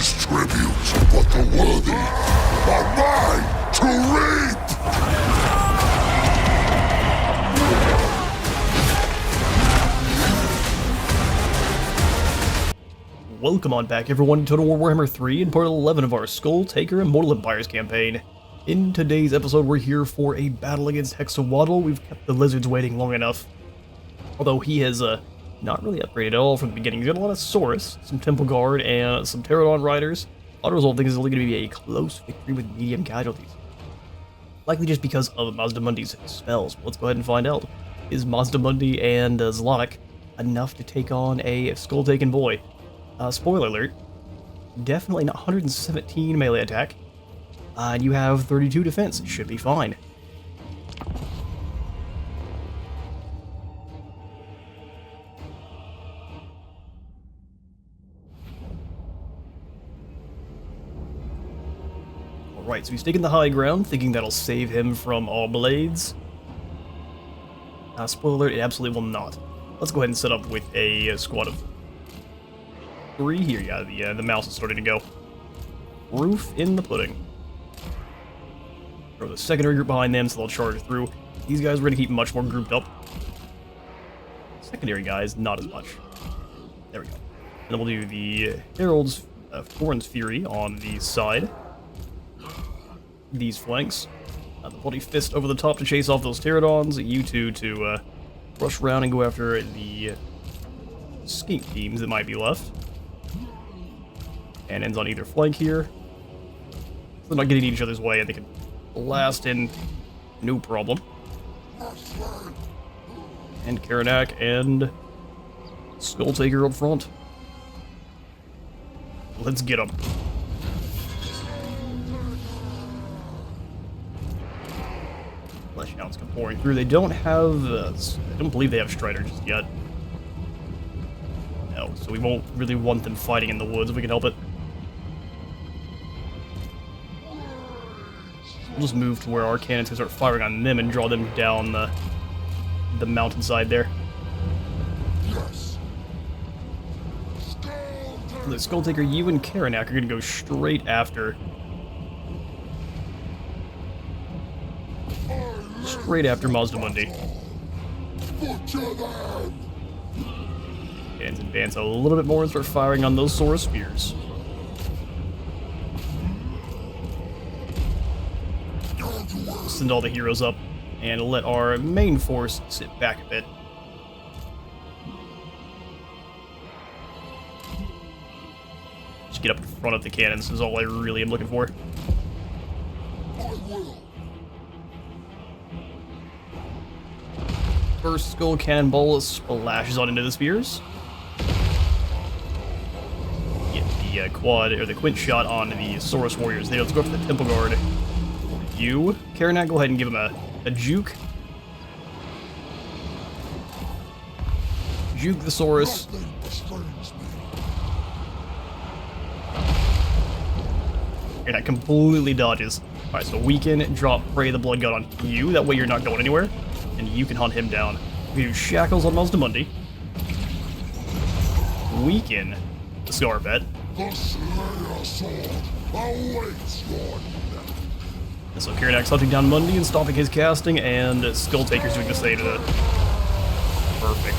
is tribute, but the worthy are mine to reap! Welcome on back everyone to Total War Warhammer 3 and part 11 of our Skulltaker Immortal Empires campaign. In today's episode we're here for a battle against Hexawaddle. We've kept the lizards waiting long enough. Although he has not really upgraded at all from the beginning. He's got a lot of Saurus, some Temple Guard, and some Pterodon Riders. Auto result think is only going to be a close victory with medium casualties. Likely just because of Mazdamundi's spells. Let's go ahead and find out. Is Mazdamundi and Zlonic enough to take on a Skull-taken boy? Spoiler alert, definitely not 117 melee attack, and you have 32 defense, it should be fine. Alright, so he's taking the high ground, thinking that'll save him from all blades. Spoiler alert, it absolutely will not. Let's go ahead and set up with a squad of 3 here. Yeah, the mouse is starting to go. Proof in the pudding. Throw the secondary group behind them so they'll charge through. These guys we're going to keep much more grouped up. Secondary guys, not as much. There we go. And then we'll do the Herald's Thorn's Fury on the side. These flanks. The Bloody Fist over the top to chase off those Pterodons. You two to rush around and go after the skink teams that might be left. And ends on either flank here. So they're not getting in each other's way and they can blast in no problem. And Karanak and Skulltaker up front. Let's get them. Flesh Hounds come pouring through. They don't have, I don't believe they have Strider just yet. No, so we won't really want them fighting in the woods if we can help it. We'll just move to where our cannons can start firing on them and draw them down the mountainside there. Yes. The Skulltaker, you and Karanak are going to go straight after. Straight after Mazdamundi. Cannons advance a little bit more and start firing on those Saurus spears. Send all the heroes up and let our main force sit back a bit. Just get up in front of the cannons is all I really am looking for. First skull cannonball splashes on into the spears. Get the quad or the quint shot on the Saurus warriors. They let's go for the Temple Guard. You, Karanak, go ahead and give him a juke. Juke the Saurus. Karanak completely dodges. Alright, so weaken, drop, pray the blood god on you. That way you're not going anywhere. And you can hunt him down. We do shackles on Mazdamundi. Weaken the Scarvet. The Slayer sword awaits your death. And so Karanak's hunting down Mundi and stopping his casting, and Skulltaker's doing the same to the... Perfect.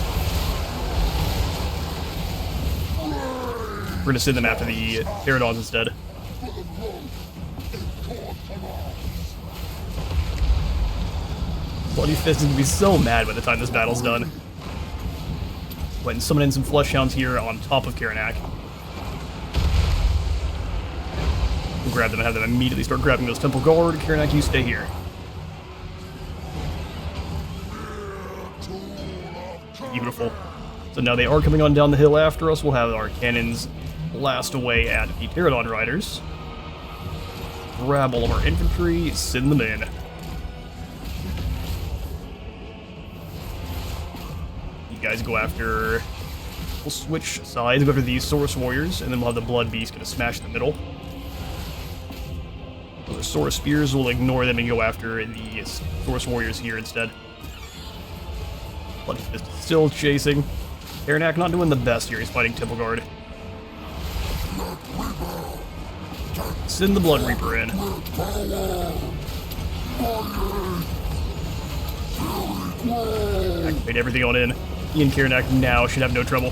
We're gonna send them after the Pterodons instead. Bloody Fist is gonna be so mad by the time this battle's done. Go ahead and summon in some Flesh Hounds here on top of Karanak. We'll grab them and have them immediately start grabbing those Temple Guard. Karanak, you stay here. Beautiful. So now they are coming on down the hill after us. We'll have our cannons blast away at the Pterodon Riders. Grab all of our infantry, send them in. You guys go after... We'll switch sides, go after these Saurus Warriors, and then we'll have the Blood Beast gonna smash the middle. The Saurus Spears will ignore them and go after the Saurus Warriors here instead. Bloody Fist still chasing. Karanak not doing the best here, he's fighting Temple Guard. Send the Blood Reaper in. Activate everything on in. Ian Karanak now should have no trouble.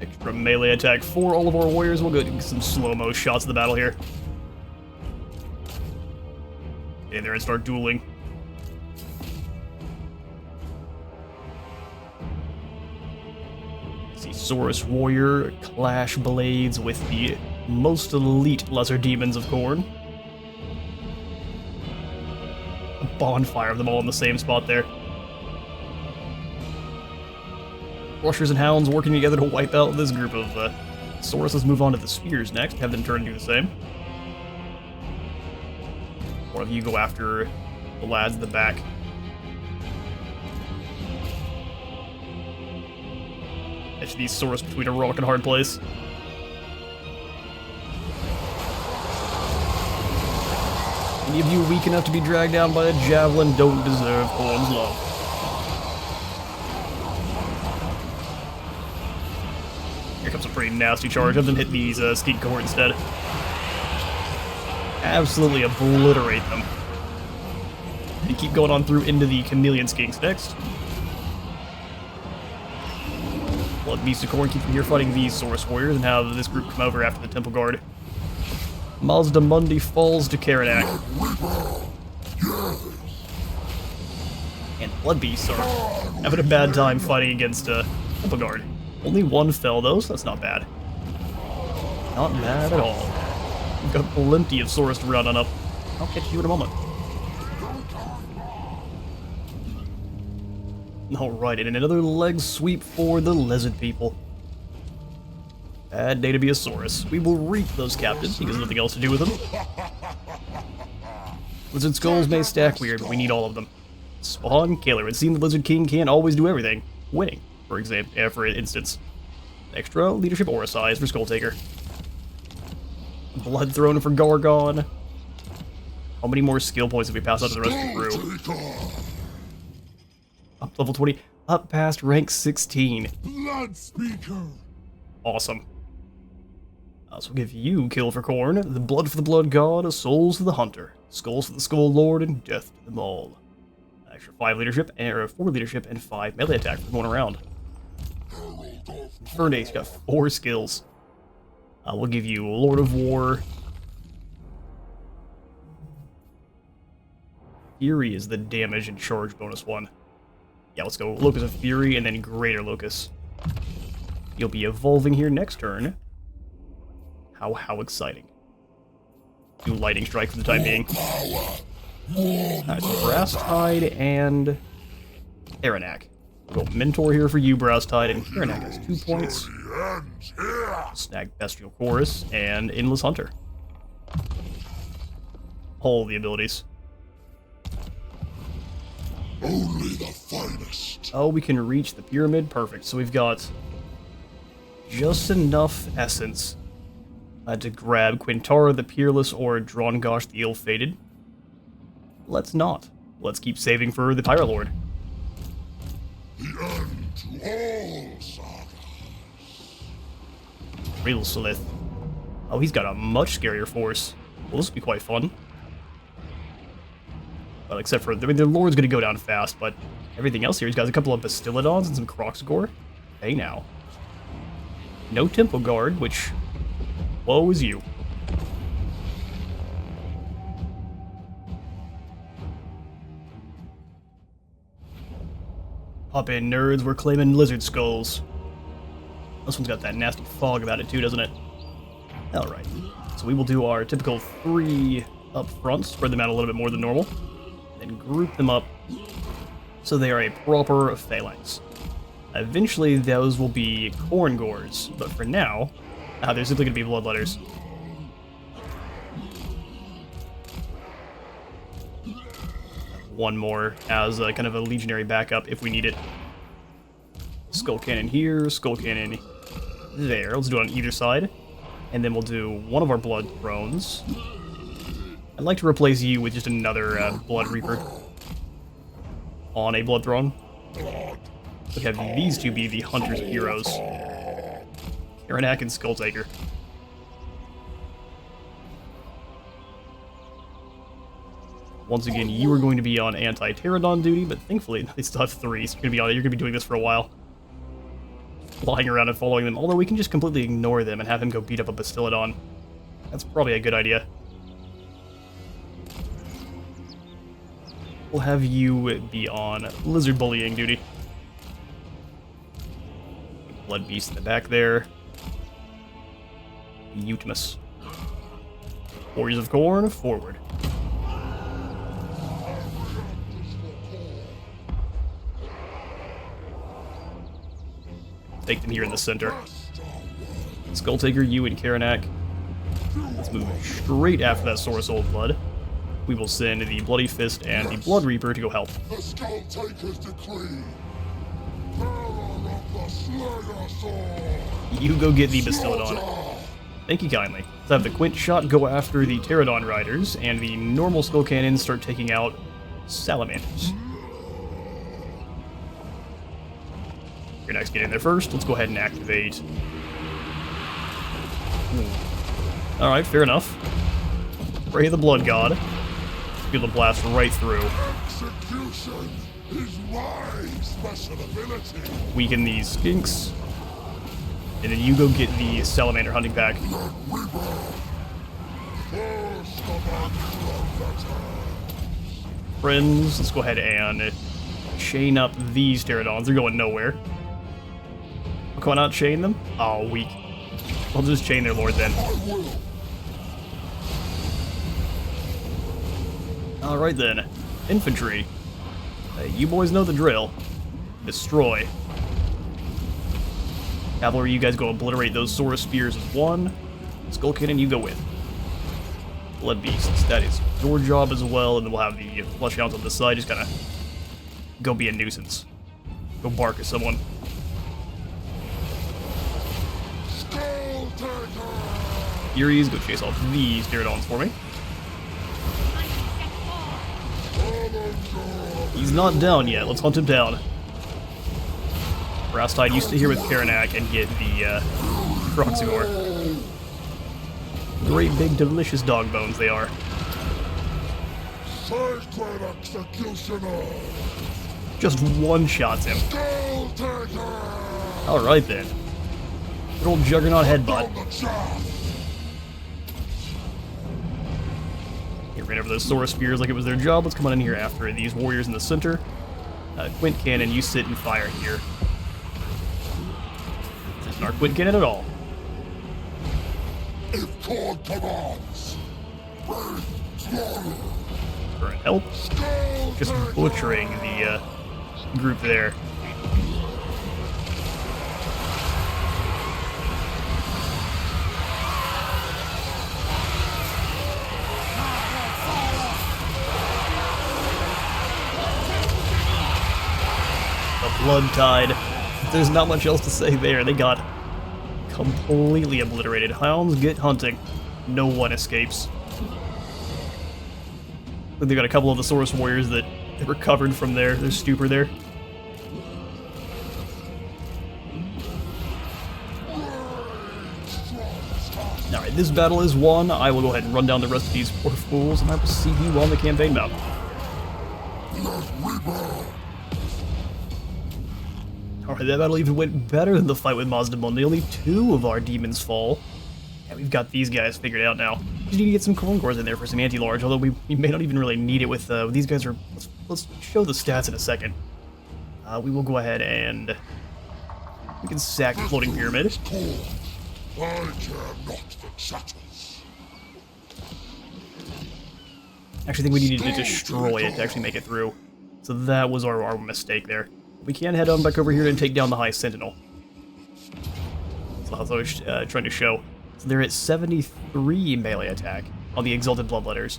Extra melee attack for all of our warriors. We'll go get some slow-mo shots of the battle here. Get in there and start dueling. See Saurus Warrior clash blades with the most elite lesser demons of Khorne. A bonfire of them all in the same spot there. Rushers and Hounds working together to wipe out this group of Saurus. Let's move on to the Spears next, have them turn and do the same. One of you go after the lads in the back. Catch these Saurus between a rock and a hard place. Any of you weak enough to be dragged down by a javelin don't deserve Khorne's love. Here comes a pretty nasty charge. Have them hit these Skink Cohort instead. Absolutely obliterate them. And keep going on through into the Chameleon Skinks next. Blood Beast of Khorne, keep them here fighting these Saurus Warriors and have this group come over after the Temple Guard. Mazda Mundi falls to Karanak. And Blood Beasts are having a bad time fighting against Temple Guard. Only one fell though, so that's not bad. Not bad at all. We've got plenty of Saurus to round on up. I'll catch you in a moment. Alright, and another leg sweep for the lizard people. Bad day to be a Saurus. We will reap those captains because there's nothing else to do with them. Lizard skulls may stack weird, but we need all of them. Spawn Killer. It seems the Lizard King can't always do everything. Winning, for example, for instance. Extra leadership aura size for Skulltaker. Blood Throne for Gargon. How many more skill points have we passed out to the rest of the crew? Up level 20. Up past rank 16. Blood Speaker. Awesome. So we'll give you Kill for Khorne, the Blood for the Blood God, Souls for the Hunter, Skulls for the Skull Lord, and Death to them all. Extra 5 leadership, or 4 leadership, and 5 melee attack for going around. Infernace got 4 skills. We'll give you Lord of War. Fury is the damage and charge bonus one. Yeah, let's go Locus of Fury and then Greater Locus. You'll be evolving here next turn. How exciting. Do Lightning Strike for the time being. That's Brass Tide and Karanak. We'll go Mentor here for you, Brass Tide, and Karanak has 2 points. Snag Bestial Chorus and Endless Hunter. All the abilities. Only the finest. Oh, we can reach the pyramid. Perfect. So we've got just enough essence to grab Quintara the Peerless or Drongosh the Ill-Fated. Let's not. Let's keep saving for the Pyro Lord. The end to all sagas. Real Slith. Oh, he's got a much scarier force. Well, this will be quite fun. Well, except for, I mean, the Lord's gonna go down fast, but everything else here, he's got a couple of Bastillodons and some Croxgore. Hey now. No Temple Guard, which, woe is you. Hop in, nerds, we're claiming lizard skulls. This one's got that nasty fog about it too, doesn't it? Alright, so we will do our typical 3 up front, spread them out a little bit more than normal, then group them up so they are a proper phalanx. Eventually those will be Khorngors, but for now, they're simply going to be Bloodletters. One more as a kind of a legionary backup if we need it. Skull Cannon here, Skull Cannon there. Let's do it on either side. And then we'll do one of our Blood Thrones. I'd like to replace you with just another Blood Reaper on a Blood Throne. We'll have these two be the Hunter's Heroes. Karanak and Skulltaker. Once again, you are going to be on anti-Pterodon duty, but thankfully they still have 3, so you're gonna be doing this for a while. Flying around and following them, although we can just completely ignore them and have him go beat up a Bastiladon. That's probably a good idea. We'll have you be on lizard bullying duty. Blood Beast in the back there. Utimus. Warriors of Corn, forward. Take them here in the center. Skulltaker, you and Karanak. Let's move straight after that Source Old Blood. We will send the Bloody Fist and the Blood Reaper to go help. The Skulltaker's decree. Bearer of the Slayer Sword. You go get the Bastiladon. Thank you kindly. Let's have the Quint Shot go after the Pterodon Riders, and the normal Skull Cannons start taking out Salamanders. Your next get in there first. Let's go ahead and activate. Alright, fair enough. Pray of the Blood God. Feel the blast right through. Execution is my special ability. Weaken these skinks. And then you go get the Salamander hunting pack. Friends, let's go ahead and chain up these Pterodons. They're going nowhere. Can I not chain them? Oh, weak. I'll just chain their lord then. Alright then. Infantry. You boys know the drill. Destroy. Cavalry, you guys go obliterate those Saurus Spears as one. Skull Cannon, you go with. Blood Beasts, that is your job as well, and then we'll have the Flesh Hounds on the side, just kinda go be a nuisance. Go bark at someone. Furies, go chase off these Pterodons for me. He's not down yet, let's hunt him down. Rastide, you stay here with Karanak and get the Croxigore. Great big delicious dog bones they are. Sacred Executioner. Just one-shots him. Alright then. Good old Juggernaut headbutt. He ran over those Saurus Spears like it was their job. Let's come on in here after these warriors in the center. Quint Cannon, you sit and fire here. This isn't our Quint Cannon at all. If God commands, Current help. Just butchering the group there. The Blood Tide. There's not much else to say there. They got completely obliterated. Hounds get hunting. No one escapes. They got a couple of the Saurus warriors that recovered from their stupor there. Alright, this battle is won. I will go ahead and run down the rest of these poor fools, and I will see you on the campaign map. Alright, that battle even went better than the fight with Mazdamundi. Only 2 of our demons fall. And we've got these guys figured out now. We just need to get some Corn Cores in there for some anti-large, although we may not even really need it with these guys are... Let's show the stats in a second. We will go ahead and... We can sack the Floating Pyramid. I care not for chattels. Actually, I think we needed to destroy it to actually make it through. So that was our mistake there. We can head on back over here and take down the High Sentinel. So that's what I was trying to show. So they're at 73 melee attack on the Exalted Bloodletters.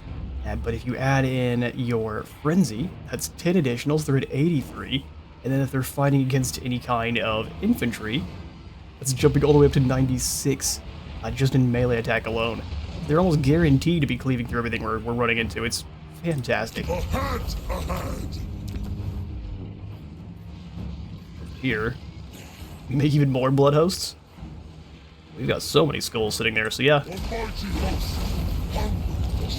But if you add in your Frenzy, that's 10 additionals, they're at 83. And then if they're fighting against any kind of infantry, that's jumping all the way up to 96, just in melee attack alone. They're almost guaranteed to be cleaving through everything we're running into. It's fantastic. Ahead, ahead. Here, we make even more blood hosts. We've got so many skulls sitting there, so yeah. The mighty host, hunger,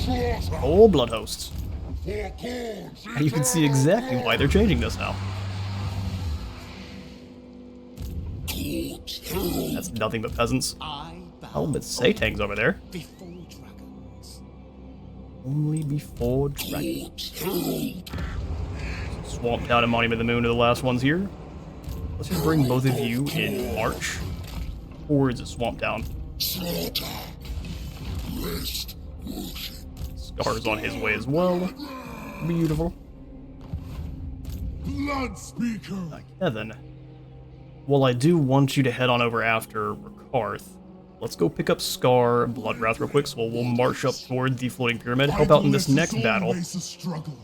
slaughter, All blood hosts. for cause And you can see exactly why they're changing this now. That's nothing but peasants. Oh, but Satang's over there. Before dragons. Only before dragons. Swamp Town and Monument of the Moon are the last ones here. Let's just bring both of you in march towards Swamp Town. slaughter, rest, worship. Scar's on his way as well. Beautiful. Blood speaker. Kevin, well, I do want you to head on over after Rakarth. Let's go pick up Scar Bloodwrath real quick, so we'll march up toward the floating pyramid, help out in this next battle. Always a struggle.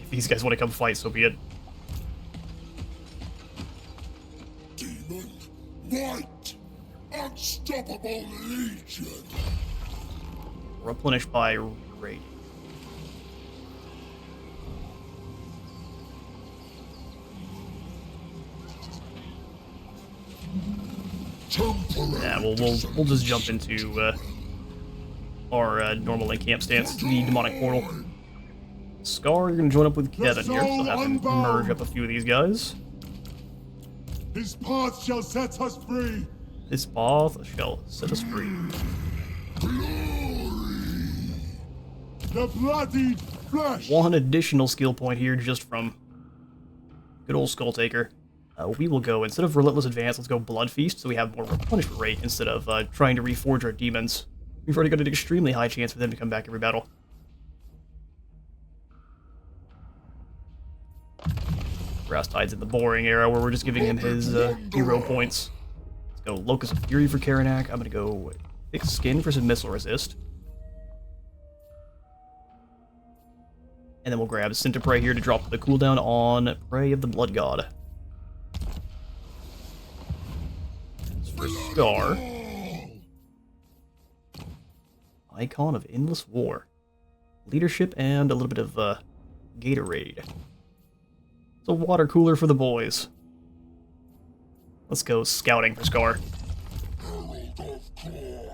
If these guys want to come fight, so be it. Demon, white, unstoppable legion. Replenished by Raid. Temporary. Yeah, we'll just jump into our normal link camp stance, the demonic portal. Scar, you're gonna join up with Kevin here, so have to merge up a few of these guys. His path shall set us free. This path shall set us free. The bloodied flesh. One additional skill point here just from good old Skulltaker. We will go, instead of Relentless Advance, let's go Blood Feast, so we have more replenishment rate instead of trying to reforge our demons. We've already got an extremely high chance for them to come back every battle. Brass Tide's in the boring era where we're just giving him his hero points. Let's go Locus of Fury for Karanak. I'm gonna go Thick Skin for some missile resist. And then we'll grab Scent Prey here to drop the cooldown on Prey of the Blood God. For Scar. Icon of Endless War. Leadership and a little bit of Gatorade. It's a water cooler for the boys. Let's go scouting for Scar. Herald of Corn.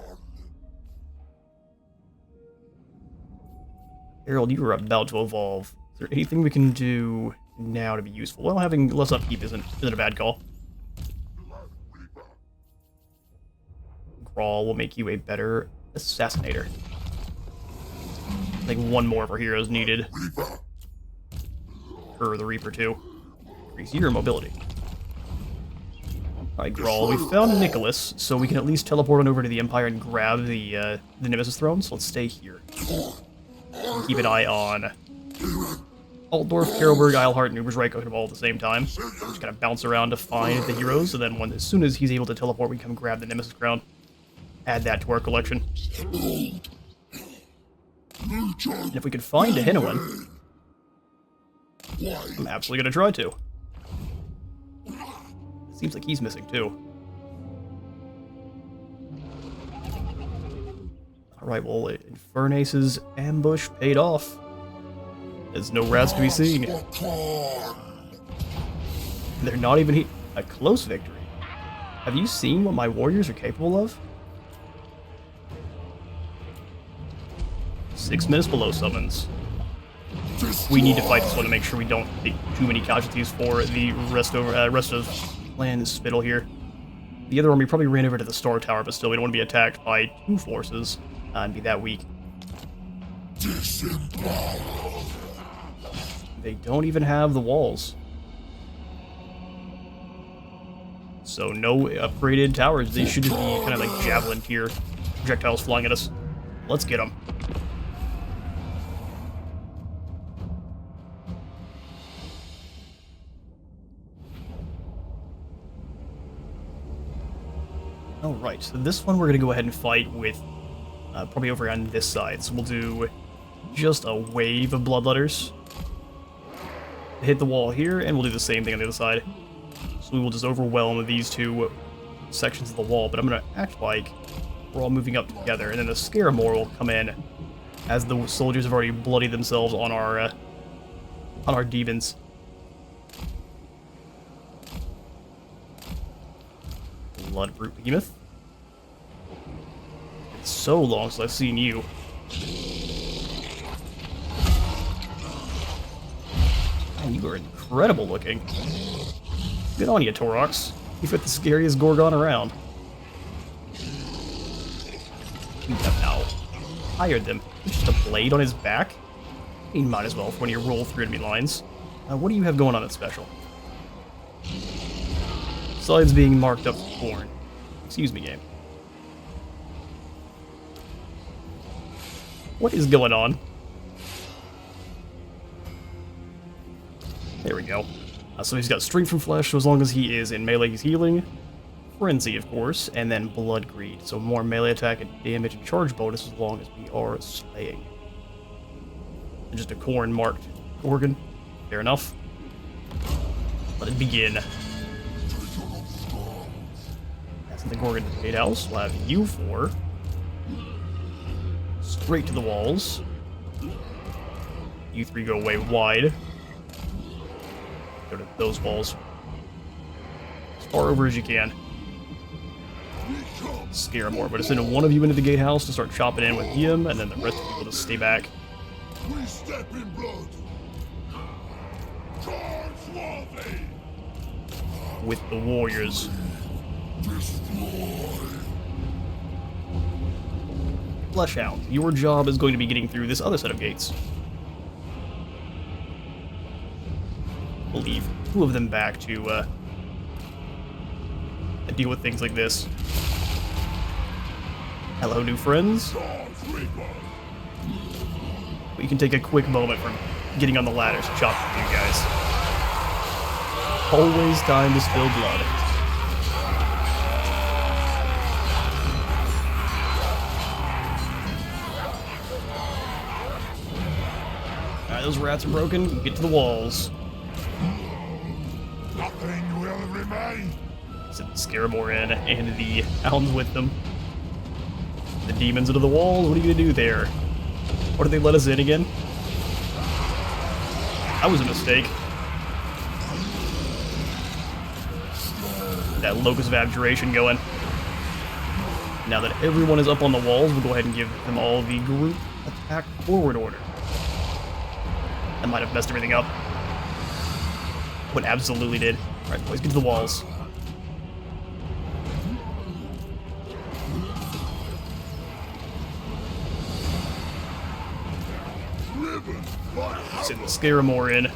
Harold, you were about to evolve. Is there anything we can do now to be useful? Well, having less upkeep isn't a bad call. Grawl will make you a better assassinator. I think one more of our heroes needed. Or the Reaper too. Increase your mobility. Alright, Grawl, we found Nicholas, so we can at least teleport on over to the Empire and grab the Nemesis throne, so let's stay here. Keep an eye on Altdorf, Karelberg, Eilhart, and Ubersreich all at the same time. Just kind of bounce around to find the heroes, and then as soon as he's able to teleport, we come grab the Nemesis crown. Add that to our collection. And if we could find a Hinoan, I'm absolutely gonna try to. Seems like he's missing too. Alright, well, Infernace's ambush paid off. There's no rats to be seen. They're not even a close victory. Have you seen what my warriors are capable of? 6 minutes below summons. We need to fight this one to make sure we don't take too many casualties for the rest of Clan Spittle here. The other army probably ran over to the Star Tower, but still we don't want to be attacked by 2 forces and be that weak. They don't even have the walls. So no upgraded towers. They should just be kind of like javelin tier projectiles flying at us. Let's get them. Alright, so this one we're going to go ahead and fight with probably over on this side. So we'll do just a wave of bloodletters. Hit the wall here, and we'll do the same thing on the other side. So we will just overwhelm these 2 sections of the wall, but I'm going to act like we're all moving up together, and then the Scaramore will come in as the soldiers have already bloodied themselves on our demons. Blood Brute Behemoth. so long since I've seen you. Man, you are incredible looking. Good on you, Torox. You fit the scariest Gorgon around. You have now hired them. Just a blade on his back? He might as well when you roll through enemy lines. What do you have going on that's special? Besides being marked up for corn. Excuse me, game. What is going on? There we go. So he's got Strength from Flesh, so as long as he is in melee, he's healing. Frenzy, of course, and then Blood Greed. So more melee attack and damage and charge bonus as long as we are slaying. And just a corn marked Gorgon. Fair enough. Let it begin. That's the Gorgon to the gatehouse. We'll have you four. Straight to the walls. You three go away wide. Go to those walls. As far over as you can. Scare more, but send one of you into the gatehouse to start chopping in with him, and then the rest of the people just stay back. We step in blood. Charge worthy. With the warriors. Destroy. Fleshhound, your job is going to be getting through this other set of gates. We'll leave two of them back to deal with things like this. Hello, new friends. We can take a quick moment from getting on the ladders to chop with you guys. Always time to spill blood. Alright, those rats are broken. Get to the walls. Nothing will remain. Send the Scarabor in and the hounds with them. The demons into the walls. What are you gonna do there? Or did they let us in again? That was a mistake. That Locus of Abjuration going. Now that everyone is up on the walls, we'll go ahead and give them all the group attack forward order. That might have messed everything up. What absolutely did. Alright, boys, get to the walls. Send the Scaramore in.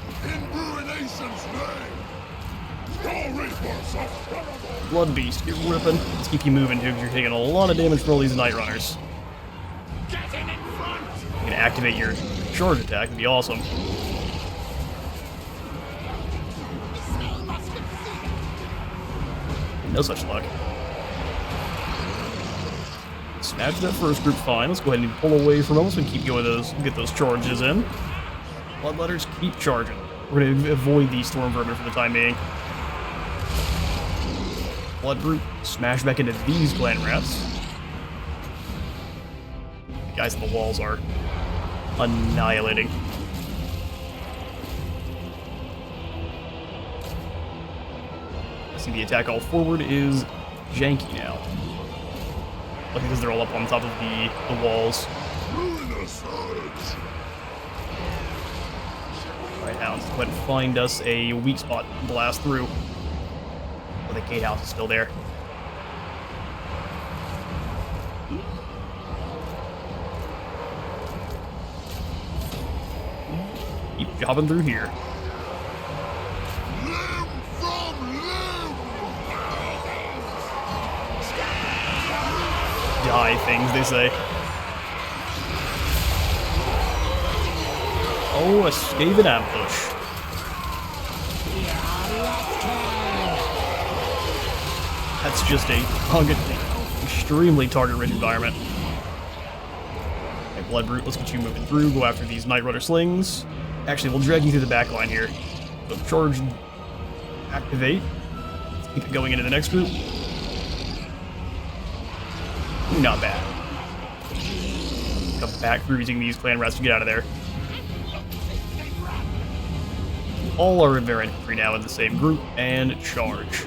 Blood Beast, get ripping. Let's keep you moving too, because you're taking a lot of damage from all these Night Runners. You can activate your charge attack, it'd be awesome. No such luck. Smash that first group fine. Let's go ahead and pull away from them so we can keep going those, get those charges in. Bloodletters, keep charging. We're going to avoid the Storm Vermin for the time being. Blood Brute, smash back into these Glen Rats. The guys on the walls are annihilating. I see the attack all forward is janky now. Lucky because they're all up on top of the walls. Alright, Hounds, go ahead and find us a weak spot and blast through. Oh, the gatehouse is still there. Keep jobbing through here. Die things, they say. Oh, a Skaven ambush. That's just a extremely target-rich environment. Okay, Blood Brute, let's get you moving through. Go after these Night Runner slings. Actually, we'll drag you through the back line here. So charge, activate. Let's keep it going into the next group. Not bad. Come back through using these clan rats to get out of there. All are in their infantry now in the same group, and charge.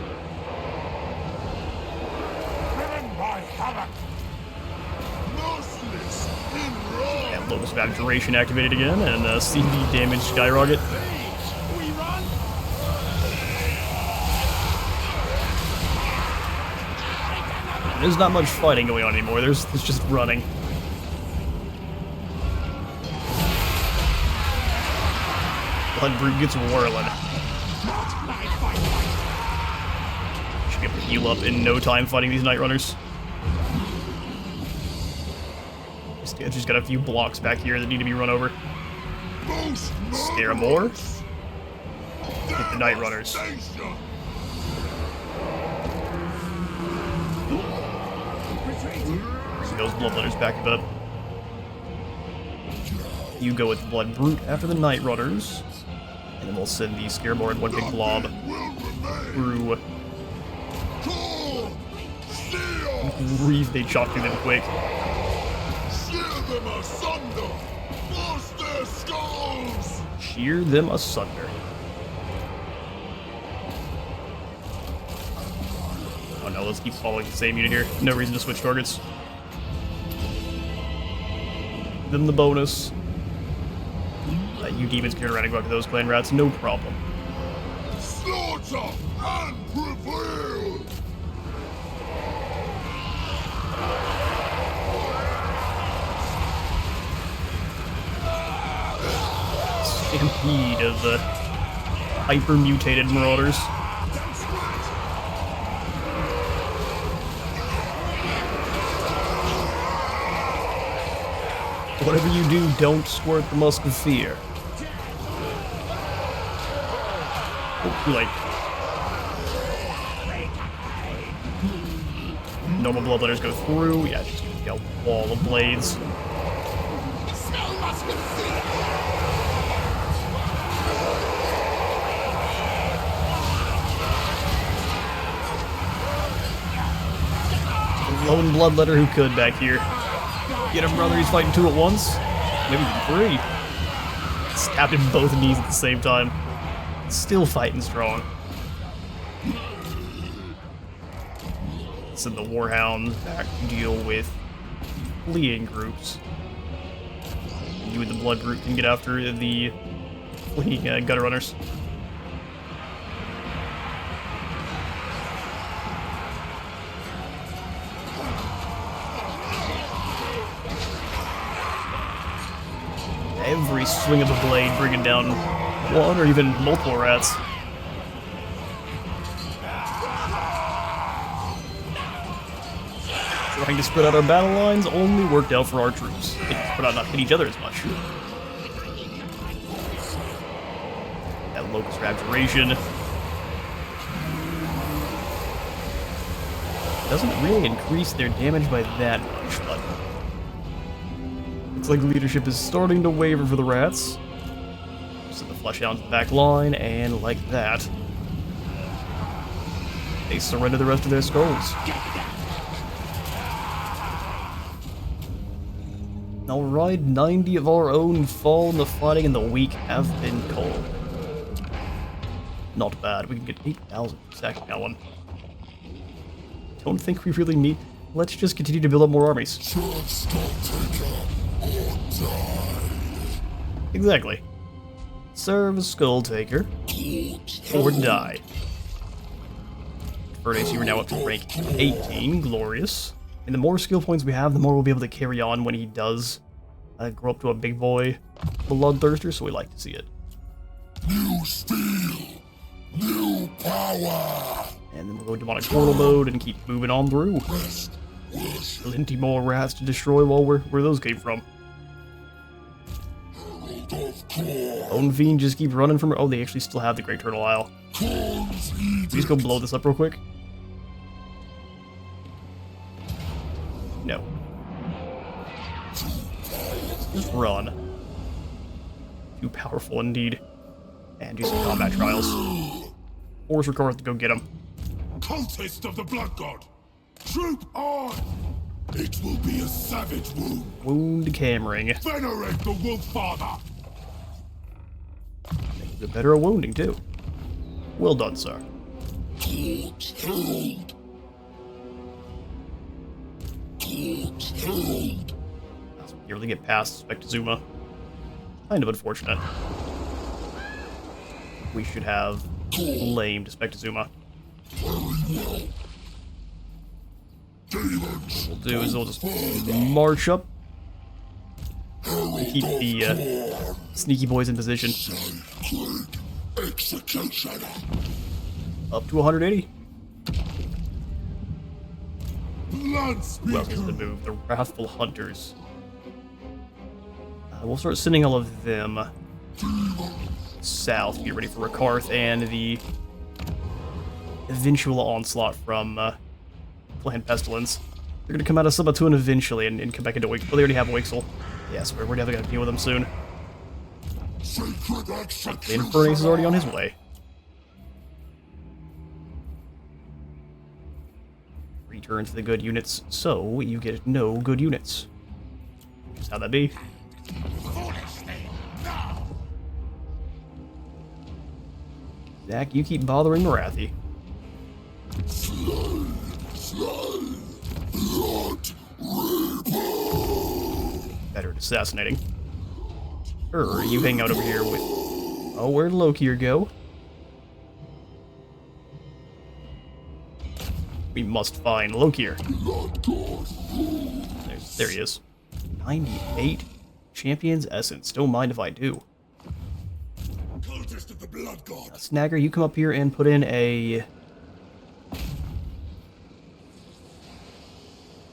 Locus of Abjuration activated again, and CV damage skyrocket. We run. There's not much fighting going on anymore, there's just running. Blood Brute gets whirling. Should be able to heal up in no time fighting these Night Runners. Just got a few blocks back here that need to be run over. Scare more. Get the Night Runners. So those Bloodletters back it up. You go with the Blood Brute after the Night Runners. And then we'll send the Scaremoor in one big blob through. Grief, they chop through them quick. Them asunder! Burst their skulls! Shear them asunder. Oh no, let's keep following the same unit here. No reason to switch targets. Then the bonus. You demons can around and go after those clan rats, no problem. Slaughter and prevail! Stampede of the hyper-mutated marauders. Whatever you do, don't squirt the musk of fear. Oh, too late. Normal bloodletters go through. Yeah, just a wall of blades. Lone bloodletter who could back here. Get him, brother, he's fighting two at once. Maybe even three. Stabbed him both knees at the same time. Still fighting strong. Send the Warhounds back to deal with fleeing groups. You and the Blood Brute can get after the fleeing Gutter Runners. Every swing of the blade bringing down one or even multiple rats. Trying to spread out our battle lines only worked out for our troops. They put out not hit each other as much. That Locus of Abjuration doesn't really increase their damage by that much, but looks like leadership is starting to waver for the rats. Send the Flesh Hounds to the back line, and like that, they surrender the rest of their skulls. Alright, 90 of our own fall in the fighting and the weak have been called. Not bad, we can get 8,000 for sacking that one. Don't think we really need... Let's just continue to build up more armies. Exactly. Serve Skulltaker or die. For AC, we're now up to rank 18, glorious. And the more skill points we have, the more we'll be able to carry on when he does grow up to a big boy bloodthirster, so we like to see it. New steel! New power! And then we'll go demonic portal mode and keep moving on through. Plenty more rats to destroy while where those came from. Bone Fiend just keep running from... Oh, they actually still have the Great Turtle Isle. Please go blow this up real quick. No. Just run. Too powerful indeed. And do some combat trials. Force Record to go get him. Cultist of the Blood God! Troop on! It will be a savage wound. Wound Cammering. Venerate the Wolf Father! Makes it better at wounding too. Well done, sir. Corpse Herald! Corpse Herald! Can't really get past Spectazuma. Kind of unfortunate. We should have lamed Spectazuma. What we'll do is we'll just march up and keep the sneaky boys in position. Up to 180. Who else is to move? The Wrathful Hunters. We'll start sending all of them south to get ready for Rakarth and the eventual onslaught from Clan Pestilence. They're going to come out of Sabatun eventually and come back into Wixel. Oh, they already have Wixel. Yes, we're definitely going to deal with them soon. The Infernace is already on his way. Return to the good units, so you get no good units. Just how that be. Zach, you keep bothering Marathi. Better at assassinating. You hang out over here with... Oh, where'd Lokier go? We must find Lokier. There he is. 98 Champion's Essence. Don't mind if I do. Cultist of the Blood God. Snagger, you come up here and put in a...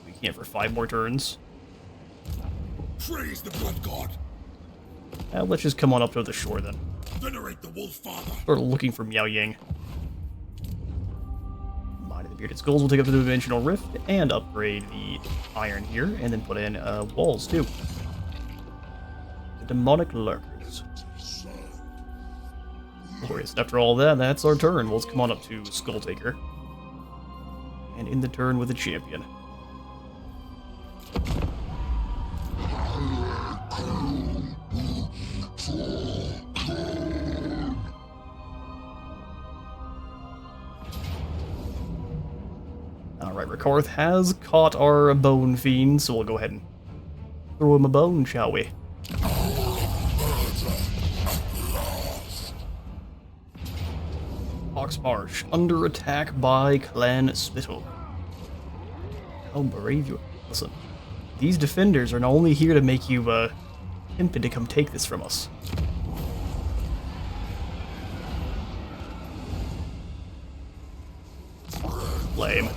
We can't for 5 more turns. Praise the Blood God. Let's just come on up to the shore then. Venerate the Wolf Father. Start looking for Miao Ying. Mind of the Bearded Skulls will take up to the Dimensional Rift and upgrade the iron here, and then put in walls too. The Demonic Lurkers. Glorious. After all that, that's our turn. Let's come on up to Skulltaker. And in the turn with the champion. Alright, Rakarth has caught our Bone Fiend, so we'll go ahead and throw him a bone, shall we? Oxmarsh, under attack by Clan Spittle. How brave you are. Listen, these defenders are not only here to make you, tempted to come take this from us. Lame.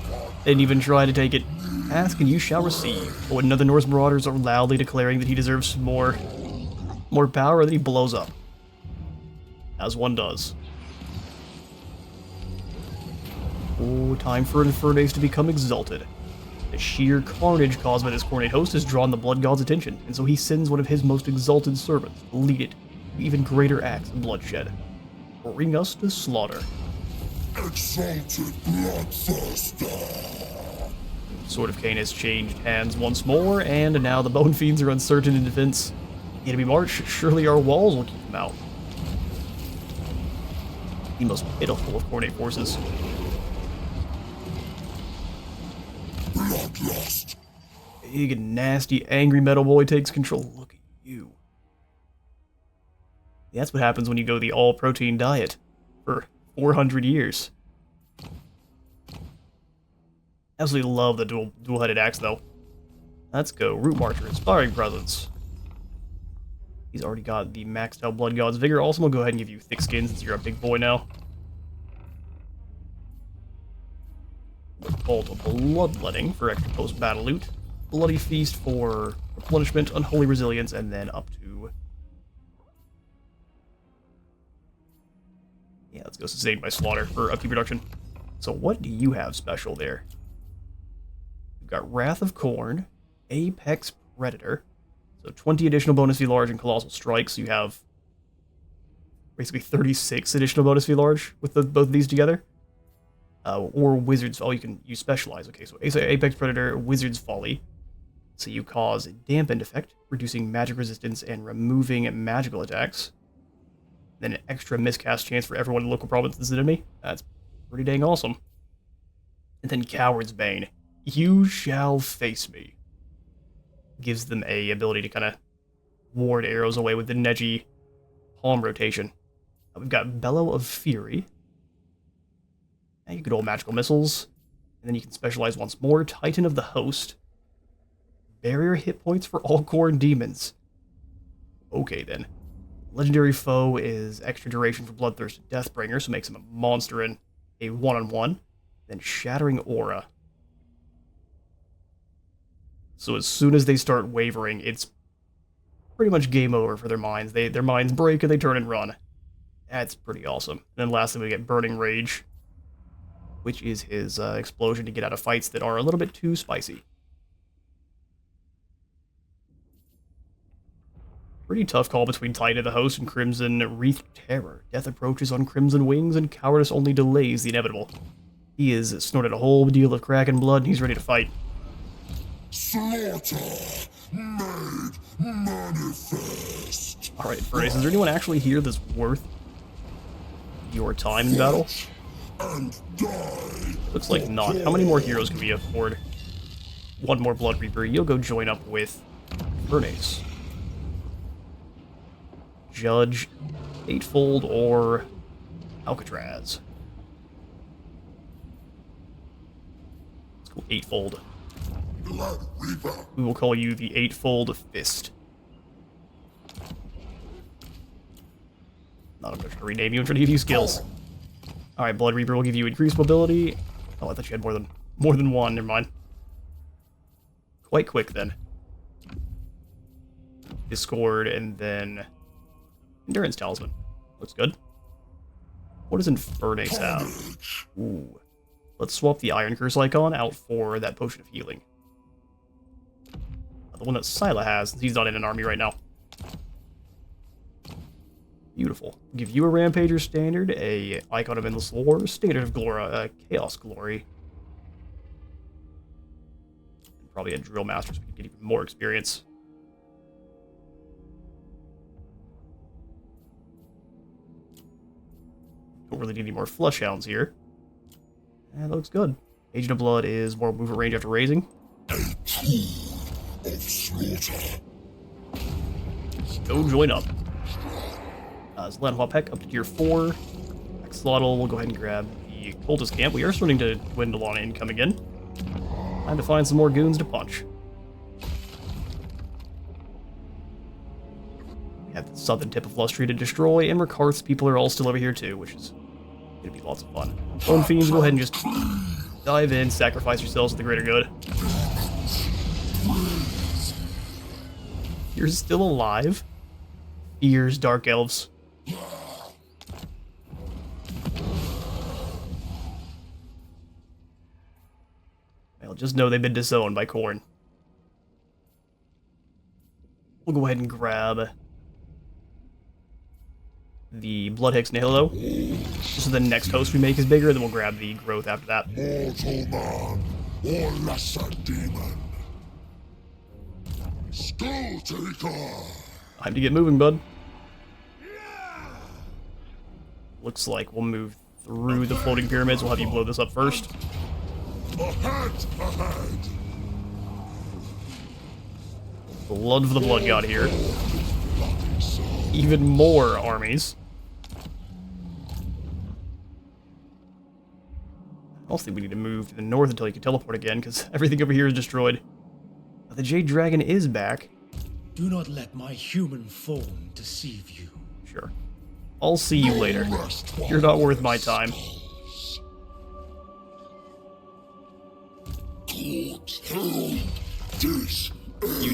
Didn't even try to take it. Ask and you shall receive. Oh, another Norse Marauders are loudly declaring that he deserves more power, and then he blows up. As one does. Oh, time for Infernace to become exalted. The sheer carnage caused by this Cornate host has drawn the Blood God's attention, and so he sends one of his most exalted servants to lead it to even greater acts of bloodshed. Bring us to slaughter. Exalted Bloodthirster. Sword of Cain has changed hands once more, and now the Bone Fiends are uncertain in defense. Enemy march, surely our walls will keep them out. The most pitiful of Cornate forces. Bloodlust. Big and nasty, angry metal boy takes control. Look at you. That's what happens when you go the all-protein diet for 400 years. Absolutely love the dual-headed axe, though. Let's go. Root Marcher, Inspiring Presence. He's already got the maxed out Blood God's Vigor. Also, we'll go ahead and give you Thick Skin since you're a big boy now. Bolt of Bloodletting for extra post-battle loot. Bloody Feast for replenishment, Unholy Resilience, and then up to... Yeah, let's go Sustained by Slaughter for upkeep reduction. So what do you have special there? We've got Wrath of Khorne, Apex Predator, so 20 additional bonus V large and Colossal Strikes. You have basically 36 additional bonus V large with both of these together. Or Wizard's... Oh, you specialize. Okay, so Apex Predator, Wizard's Folly. So you cause Dampened Effect, reducing magic resistance and removing magical attacks. Then an extra miscast chance for everyone in local provinces and enemy. That's pretty dang awesome. And then Coward's Bane. You shall face me. gives them a ability to kind of ward arrows away with the Neji palm rotation. We've got Bellow of Fury. And you can roll magical missiles. And then you can specialize once more. Titan of the Host. Barrier hit points for all Khorne demons. Okay then. Legendary Foe is extra duration for Bloodthirst and Deathbringer, so makes him a monster in a one-on-one. Then Shattering Aura. So as soon as they start wavering, it's pretty much game over for their minds. Their minds break and they turn and run. That's pretty awesome. And then lastly we get Burning Rage, which is his explosion to get out of fights that are a little bit too spicy. Pretty tough call between Titan of the Host and Crimson Wreathed Terror. Death approaches on crimson wings and cowardice only delays the inevitable. He has snorted a whole deal of Kraken blood and he's ready to fight. Slaughter made manifest. Alright, Furnace, is there anyone actually here that's worth your time in battle? And die. Looks like not. How many more heroes can we afford? One more Blood Reaper. You'll go join up with Furnace. Judge, Eightfold, or Alcatraz. Let's go Eightfold. Blood Reaper. We will call you the Eightfold Fist. Not a to rename you and try to give you skills. Alright, Blood Reaper will give you increased mobility. Oh, I thought you had more than one, never mind. Quite quick then. Discord and then Endurance Talisman. Looks good. What does Infurnace have? Ooh. Let's swap the Iron Curse icon out for that Potion of Healing. The one that Scylla has, since he's not in an army right now. Beautiful. Give you a Rampager standard, a Icon of Endless Lore, Standard of Glora, Chaos Glory. And probably a Drill Master so we can get even more experience. Don't really need any more Flush Hounds here. And that looks good. Agent of Blood is more movement range after raising. Of slaughter. Go join up. Zlan Peck up to tier 4. Axolotl, we'll go ahead and grab the Cultist Camp. We are starting to dwindle on income again. Time to find some more goons to punch. We have the southern tip of Lustry to destroy, and Rikarth's people are all still over here too, which is going to be lots of fun. Bone Fiends, go ahead and just dive in, sacrifice yourselves for the greater good. You're still alive? Fears Dark Elves. Well, just know they've been disowned by Khorne. We'll go ahead and grab the Blood Hex Nihilo. So the next host we make is bigger, then we'll grab the growth after that. Mortal man or lesser demon. Skulltaker. Time to get moving, bud. Looks like we'll move through the floating pyramids. We'll have you blow this up first. Ahead. Blood for the Blood God here. Even more armies. I also think we need to move to the north until you can teleport again, because everything over here is destroyed. But the Jade Dragon is back. Do not let my human form deceive you. Sure. I'll see you later. You're not worth my time. You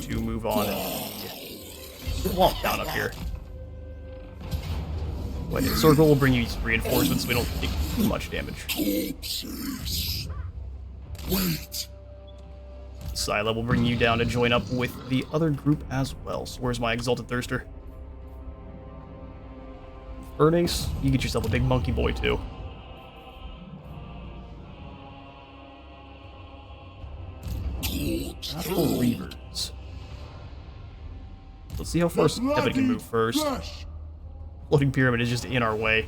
two move on and walk down up here. When in circle, we'll bring you some reinforcements so we don't take too much damage. Wait. Scylla will bring you down to join up with the other group as well. So where's my Exalted Thirster? Furnace, you get yourself a big monkey boy too. Apple Reavers. Let's see how far Evan can move first. Floating Pyramid is just in our way.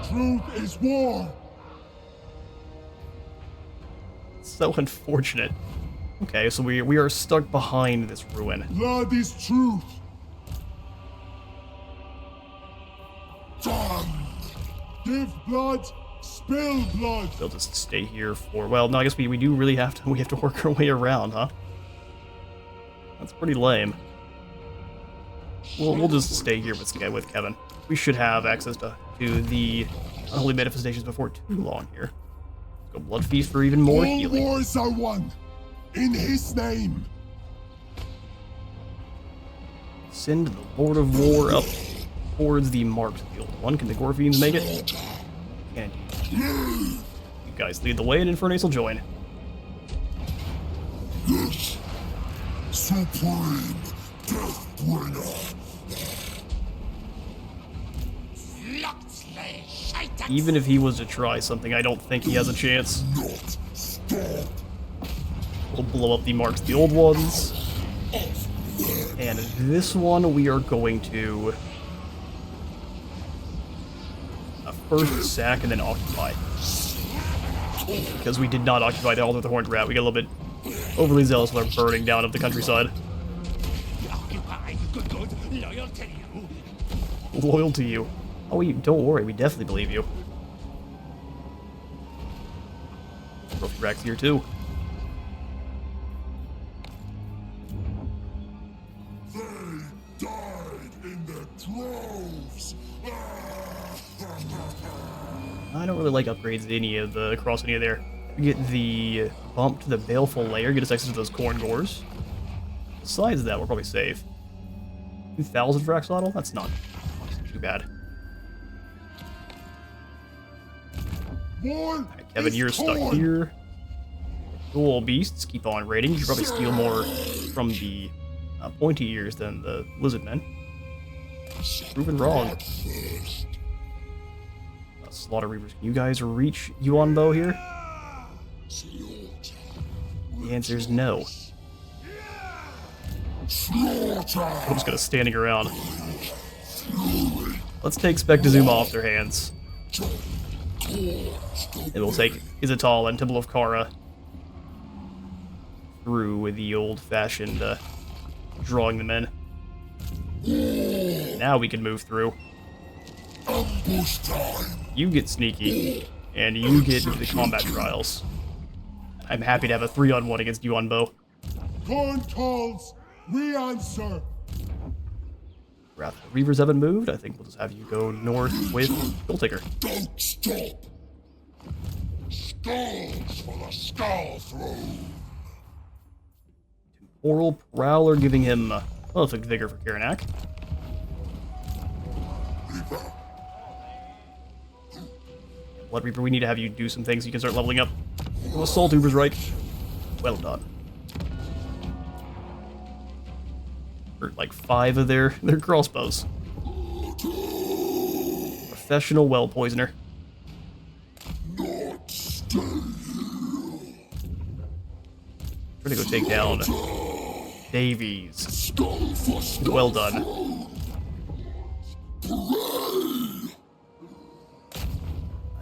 Truth is war. So unfortunate. Okay, so we are stuck behind this ruin. Blood is truth. Done. Give blood, spill blood. They'll just stay here for, well, no, I guess we do really have to, we have to work our way around, huh? That's pretty lame. We'll just stay here with Kevin. We should have access to the unholy manifestations before too long here. Let's go Blood Feast for even more All healing. wars are won. In his name. Send the Lord of War up towards the marked field. One, can the Gore Fiends make it? And you guys lead the way, and Infernace will join. Yes. Supreme Deathbringer. Even if he was to try something, I don't think he has a chance. Not stop. We'll blow up the marks, the old ones. And this one we are going to first sack and then occupy. Because we did not occupy the Altar of the Horned Rat. We got a little bit overly zealous with our burning down of the countryside. Loyal to you. Oh, don't worry, we definitely believe you. Trophy rack's here too. They died in their droves. I don't really like upgrades to any of the across any of there. We get the bump to the Baleful Lair, get us access to those corn gores. Besides that, we're probably safe. 2,000 for Axolotl? That's not too bad. War Alright, Kevin, is you're stuck torn. here. Dual beasts keep on raiding. You should probably steal more from the pointy ears than the lizard men. Proven wrong. Slaughter Reavers, can you guys reach Yuan Bo here? The answer is no. I'm just gonna standing around. Let's take Spectazuma off their hands. And we'll take Izatal and Temple of Kara through the old-fashioned drawing them in. Now we can move through. Ambush time. You get sneaky, and you get into the combat trials. I'm happy to have a 3-on-1 against Yuan Bo. Corn calls. We answer. Wrath of the Reavers haven't moved. I think we'll just have you go north with Skulltaker. Don't stop. Skulls for the skull throne. Oral Prowler giving him perfect vigor for Karanak. Reaper. Blood Reaper, we need to have you do some things so you can start leveling up. Oh, Assault Uber's right. Well done. Hurt like 5 of their crossbows. Professional well poisoner. Not stay. Trying to go take down Davies. Skull for skull. Well done.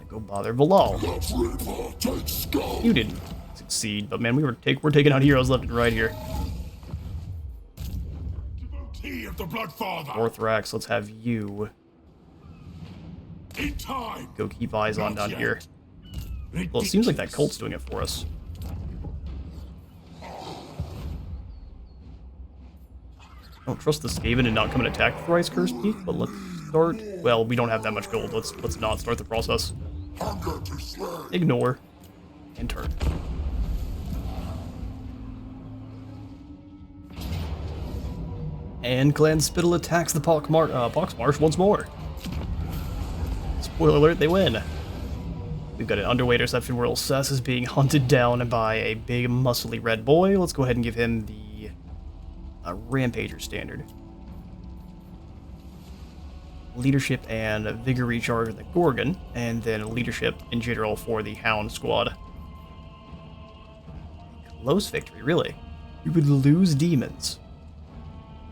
Go bother Valal. Reaper, take skull. You didn't succeed, but man, we're taking out heroes left and right here. Devotee of the Bloodfather. Orthrax, let's have you In time. go keep eyes on down here. Well, it seems like that cult's doing it for us. I don't trust the Skaven and not come and attack the Thrice Cursed Peak, but let's start. Well, we don't have that much gold. Let's not start the process. Hunger to slay. Ignore and turn. And Clan Spittle attacks the Poxmarsh once more. Spoiler alert, they win. We've got an underway interception where Ulcess is being hunted down by a big, muscly red boy. Let's go ahead and give him the Rampager standard. Leadership and Vigor Recharge in the Gorgon, and then leadership in general for the Hound squad. Close victory, really. We would lose demons.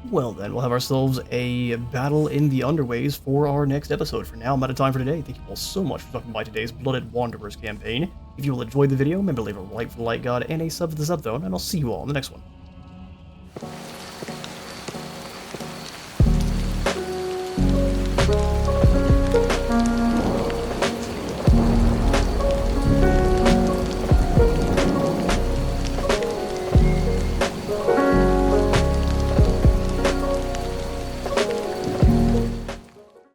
Well then, we'll have ourselves a battle in the Underways for our next episode. For now, I'm out of time for today. Thank you all so much for stopping by today's Blooded Wanderers campaign. If you all enjoyed the video, remember to leave a like for the Light God and a sub for the Sub Zone, and I'll see you all in the next one.